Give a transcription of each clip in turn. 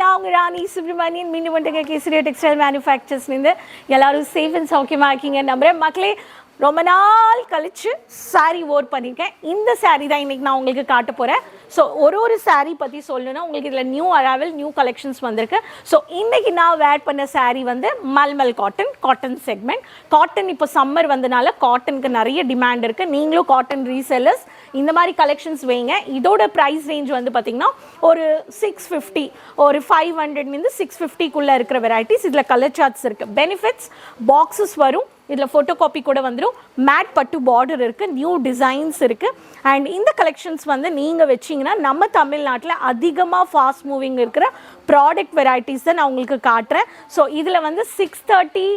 நான் உங்கள் ராணி சுப்ரமணியன் மீண்டும் வந்துங்க கேசரியா டெக்ஸ்டைல் மேனுஃபேக்சர்ஸ்லேருந்து எல்லாரும் சேஃப் அண்ட் சௌக்கியமாக இருக்கீங்க நம்புகிறேன் மக்களே. ரொம்ப நாள் கழிச்சு சாரீ ஓர் பண்ணியிருக்கேன். இந்த சாரீ தான் இன்றைக்கி நான் உங்களுக்கு காட்ட போகிறேன். ஸோ ஒரு சாரீ பற்றி சொல்லணும்னா உங்களுக்கு இதில் நியூ அரைவல் நியூ கலெக்ஷன்ஸ் வந்திருக்கு. ஸோ இன்றைக்கி நான் வேர் பண்ண சாரீ வந்து மல்மல் காட்டன் செக்மெண்ட். காட்டன் இப்போ சம்மர் வந்தனால காட்டனுக்கு நிறைய டிமாண்ட் இருக்குது. நீங்களும் காட்டன் ரீசெல்லர்ஸ் இந்த மாதிரி கலெக்ஷன்ஸ் வைங்க. இதோட ப்ரைஸ் ரேஞ்ச் வந்து பார்த்திங்கன்னா ஒரு 650 ஒரு 500 650 இருக்கிற வெரைட்டிஸ். இதில் கலர் சார்ட்ஸ் இருக்குது. பெனிஃபிட்ஸ் பாக்ஸஸ் வரும். இதில் ஃபோட்டோ காப்பி கூட வந்துடும். மேட் பட்டு பார்டர் இருக்குது. நியூ டிசைன்ஸ் இருக்குது. அண்ட் இந்த கலெக்ஷன்ஸ் வந்து நீங்கள் வச்சிங்கன்னா நம்ம தமிழ்நாட்டில் அதிகமாக ஃபாஸ்ட் மூவிங் இருக்கிற ப்ராடக்ட் வெரைட்டிஸ் தான் நான் உங்களுக்கு காட்டுறேன். ஸோ இதில் வந்து 630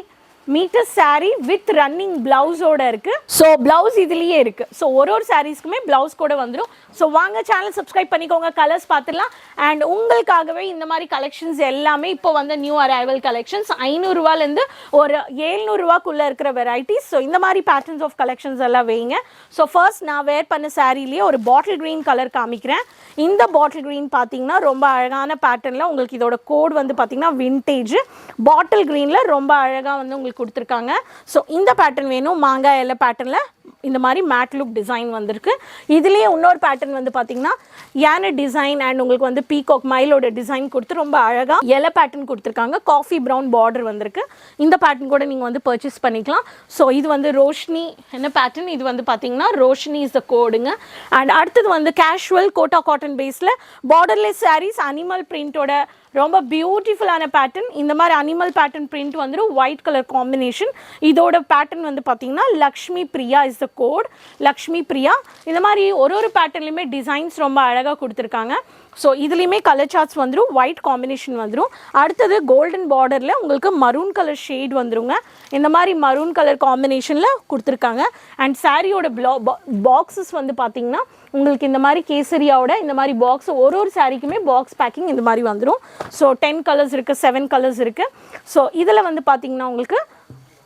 மீட்டர் சாரீ வித் ரன்னிங் பிளவுஸோட இருக்குது. ஸோ பிளவுஸ் இதுலேயே இருக்குது. ஸோ ஒரு சாரீஸ்க்குமே பிளவுஸ் கூட வந்துடும். ஸோ வாங்க சேனல் சப்ஸ்கிரைப் பண்ணிக்கோங்க. கலர்ஸ் பார்த்துடலாம். அண்ட் உங்களுக்காகவே இந்த மாதிரி கலெக்ஷன்ஸ் எல்லாமே இப்போ வந்து நியூ அரைவல் கலெக்ஷன்ஸ் 500 ரூபாலேருந்து ஒரு 700 ரூபாக்குள்ளே இருக்கிற வெரைட்டிஸ். ஸோ இந்த மாதிரி பேட்டர்ன்ஸ் ஆஃப் கலெக்ஷன்ஸ் எல்லாம் வைங்க. ஸோ ஃபர்ஸ்ட் நான் வேர் பண்ண சாரீலேயே ஒரு பாட்டில் க்ரீன் கலர் காமிக்கிறேன். இந்த பாட்டில் க்ரீன் பார்த்தீங்கன்னா ரொம்ப அழகான பேட்டர்னில் உங்களுக்கு இதோட கோட் வந்து பார்த்தீங்கன்னா வின்டேஜ் பாட்டில் க்ரீனில் ரொம்ப அழகாக வந்து உங்களுக்கு கொடுத்துருக்காங்க. ஸோ இந்த பேட்டர்ன் வேணும். மாங்காய் எல்லாம் பேட்டர்னில் இந்த மாதிரி மேட் லுக் டிசைன் வந்திருக்கு. இதுலேயே இன்னொரு பேட்டர்ன் வந்து பார்த்தீங்கன்னா யானை டிசைன் அண்ட் உங்களுக்கு வந்து பீகாக் மயிலோட டிசைன் கொடுத்து ரொம்ப அழகாக எலை பேட்டர்ன் கொடுத்துருக்காங்க. காஃபி ப்ரௌன் பார்டர் வந்திருக்கு. இந்த பேட்டர்ன் கூட நீங்கள் வந்து பர்ச்சேஸ் பண்ணிக்கலாம். ஸோ இது வந்து ரோஷினி என்ன பேட்டர்ன், இது வந்து பார்த்தீங்கன்னா ரோஷினி இஸ் த கோடுங்க. அண்ட் அடுத்தது வந்து கேஷுவல் கோட்டா காட்டன் பேஸில் பார்டர்லெஸ் சாரீஸ் அனிமல் பிரிண்டோட ரொம்ப பியூட்டிஃபுல்லான பேட்டர்ன். இந்த மாதிரி அனிமல் பேட்டர்ன் பிரிண்ட் வந்துடும். White colour combination. இதோட பேட்டர்ன் வந்து பார்த்தீங்கன்னா Lakshmi Priya is the code. Lakshmi Priya. இந்த மாதிரி ஒரு பேட்டர்ன்லையுமே டிசைன்ஸ் ரொம்ப அழகாக கொடுத்துருக்காங்க. ஸோ இதுலேயுமே கலர் சார்ட்ஸ் வந்துடும். ஒயிட் காம்பினேஷன் வந்துடும். அடுத்தது கோல்டன் பார்டரில் உங்களுக்கு மரூன் கலர் ஷேட் வந்துடுங்க. இந்த மாதிரி மரூன் கலர் காம்பினேஷனில் கொடுத்துருக்காங்க. அண்ட் சாரியோட பாக்ஸஸ் வந்து பார்த்தீங்கன்னா உங்களுக்கு இந்த மாதிரி கேசரியாவோட இந்த மாதிரி பாக்ஸ் ஒரு சாரிக்குமே பாக்ஸ் பேக்கிங் இந்த மாதிரி வந்துடும். ஸோ 10 கலர்ஸ் இருக்குது, 7 கலர்ஸ் இருக்குது. ஸோ இதில் வந்து பார்த்தீங்கன்னா உங்களுக்கு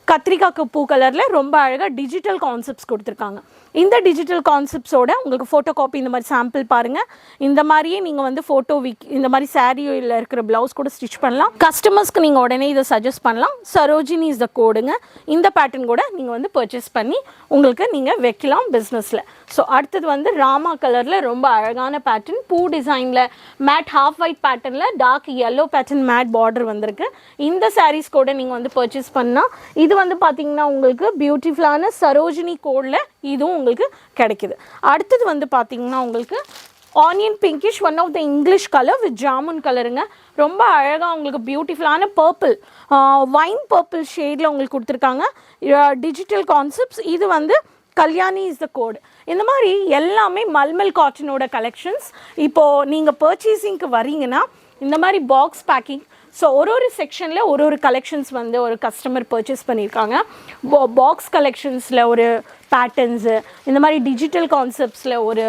கத்திரிக்காய்க்கு பூ கலரில் ரொம்ப அழகாக டிஜிட்டல் கான்செப்ட்ஸ் கொடுத்துருக்காங்க. இந்த டிஜிட்டல் கான்செப்ட்ஸோட உங்களுக்கு ஃபோட்டோ காப்பி இந்த மாதிரி சாம்பிள் பாருங்கள். இந்த மாதிரியே நீங்கள் வந்து ஃபோட்டோ இந்த மாதிரி சாரியில் இருக்கிற ப்ளவுஸ் கூட ஸ்டிச் பண்ணலாம். கஸ்டமர்ஸ்க்கு நீங்கள் உடனே இதை சஜஸ்ட் பண்ணலாம். சரோஜினி இஸ் த கோடுங்க. இந்த பேட்டர்ன் கூட நீங்கள் வந்து பர்ச்சேஸ் பண்ணி உங்களுக்கு நீங்கள் வைக்கலாம் பிஸ்னஸில். ஸோ அடுத்தது வந்து ராமா கலரில் ரொம்ப அழகான பேட்டர்ன். பூ டிசைனில் மேட் ஹாஃப் ஒயிட் பேட்டர்னில் dark yellow pattern mat border வந்திருக்கு. இந்த சாரீஸ் கூட நீங்கள் வந்து பர்ச்சேஸ் பண்ணால் இது வந்து பார்த்தீங்கன்னா உங்களுக்கு பியூட்டிஃபுல்லான சரோஜினி கோடில் இதுவும் உங்களுக்கு கிடைக்குது. அடுத்தது வந்து பார்த்தீங்கன்னா உங்களுக்கு onion pinkish one of the English colour with jamun கலருங்க. ரொம்ப அழகாக உங்களுக்கு பியூட்டிஃபுல்லான பர்பிள் வைன் பர்பிள் ஷேடில் உங்களுக்கு கொடுத்துருக்காங்க. Digital concepts. இது வந்து கல்யாணி இஸ் த கோட். இந்த மாதிரி எல்லாமே மல்மல் காட்டனோட கலெக்ஷன்ஸ். இப்போது நீங்கள் பர்ச்சேசிங்க்கு வரீங்கன்னா இந்த மாதிரி பாக்ஸ் பேக்கிங். ஸோ ஒரு செக்ஷனில் ஒரு கலெக்ஷன்ஸ் வந்து ஒரு கஸ்டமர் பர்ச்சேஸ் பண்ணியிருக்காங்க. பாக்ஸ் கலெக்ஷன்ஸில் ஒரு பேட்டர்ன்ஸு, இந்த மாதிரி டிஜிட்டல் கான்செப்ட்ஸில் ஒரு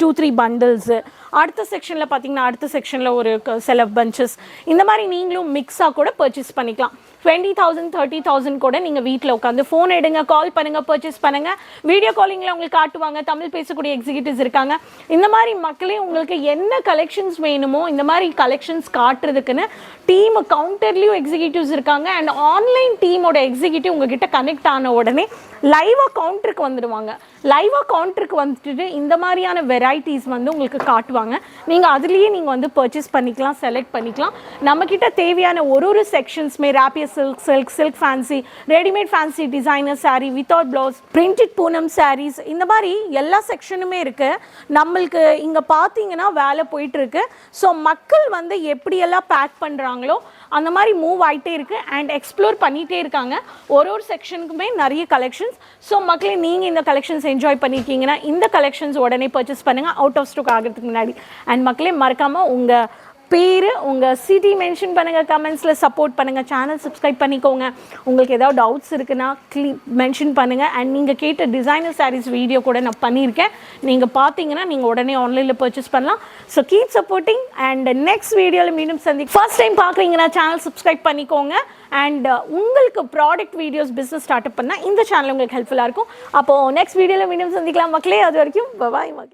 2-3 பண்டில்ஸு. அடுத்த செக்ஷனில் பார்த்தீங்கன்னா அடுத்த செக்ஷனில் ஒரு சில பஞ்சஸ். இந்த மாதிரி நீங்களும் மிக்ஸாக கூட பர்ச்சேஸ் பண்ணிக்கலாம். 20,000 30,000 கூட நீங்கள் வீட்டில் உட்காந்து ஃபோன் எடுங்க, கால் பண்ணுங்கள், பர்ச்சேஸ் பண்ணுங்கள். வீடியோ காலிங்கில் உங்களுக்கு காட்டுவாங்க. தமிழ் பேசக்கூடிய எக்ஸிக்யூட்டிவ்ஸ் இருக்காங்க. இந்த மாதிரி மக்களே உங்களுக்கு என்ன கலெக்ஷன்ஸ் வேணுமோ இந்த மாதிரி கலெக்ஷன்ஸ் காட்டுறதுக்குன்னு டீம் கவுண்டர்லேயும் எக்ஸிக்யூட்டிவ்ஸ் இருக்காங்க. அண்ட் ஆன்லைன் டீமோட எக்ஸிக்யூட்டிவ் உங்ககிட்ட கனெக்ட் ஆன உடனே லைவாக கவுண்டருக்கு வந்துடுவாங்க. லைவாக கவுண்டருக்கு வந்துட்டு இந்த மாதிரியான வெரைட்டிஸ் வந்து உங்களுக்கு காட்டுவாங்க. நீங்கள் அதுலேயே நீங்கள் வந்து பர்ச்சேஸ் பண்ணிக்கலாம், செலக்ட் பண்ணிக்கலாம். நம்மக்கிட்ட தேவையான ஒரு செக்ஷன்ஸுமே ராப்பியர் silk fancy, readymade fancy, designer sari without blouse, printed Poonam saris, இந்த மாதிரி எல்லா செக்ஷனுமே இருக்குது. நம்மளுக்கு இங்கே பார்த்தீங்கன்னா வேலை போயிட்டுருக்கு. ஸோ மக்கள் வந்து எப்படியெல்லாம் பேக் பண்ணுறாங்களோ அந்த மாதிரி மூவ் ஆகிட்டே இருக்குது அண்ட் எக்ஸ்ப்ளோர் பண்ணிகிட்டே இருக்காங்க. ஒரு செக்ஷனுக்குமே நிறைய கலெக்ஷன்ஸ். ஸோ மக்களே நீங்கள் இந்த கலெக்ஷன்ஸ் என்ஜாய் பண்ணியிருக்கீங்கன்னா இந்த கலெக்ஷன்ஸ் உடனே பர்ச்சேஸ் பண்ணுங்கள் அவுட் ஆஃப் ஸ்டாக் ஆகிறதுக்கு முன்னாடி. அண்ட் மக்களே மறக்காமல் உங்கள் பேர் உங்கள் சிட்டி மென்ஷன் பண்ணுங்கள், கமெண்ட்ஸில் சப்போர்ட் பண்ணுங்கள், சேனல் சப்ஸ்கிரைப் பண்ணிக்கோங்க. உங்களுக்கு ஏதாவது டவுட்ஸ் இருக்குன்னா மென்ஷன் பண்ணுங்கள். அண்ட் நீங்கள் கேட்ட டிசைனர் சாரீஸ் வீடியோ கூட நான் பண்ணியிருக்கேன். நீங்கள் பார்த்தீங்கன்னா நீங்கள் உடனே ஆன்லைனில் பர்ச்சேஸ் பண்ணலாம். So keep supporting and next வீடியோவில் மீண்டும் ஃபர்ஸ்ட் டைம் பார்க்குறீங்கன்னா சேனல் சப்ஸ்கிரைப் பண்ணிக்கோங்க. அண்ட் உங்களுக்கு product videos business start up பண்ணால் இந்த சேனல் உங்களுக்கு ஹெல்ப்ஃபுல்லாக இருக்கும். அப்போது நெக்ஸ்ட் வீடியோவில் மீண்டும் சந்திக்கலாம் மக்களே. அது வரைக்கும் பாய் மக்களே.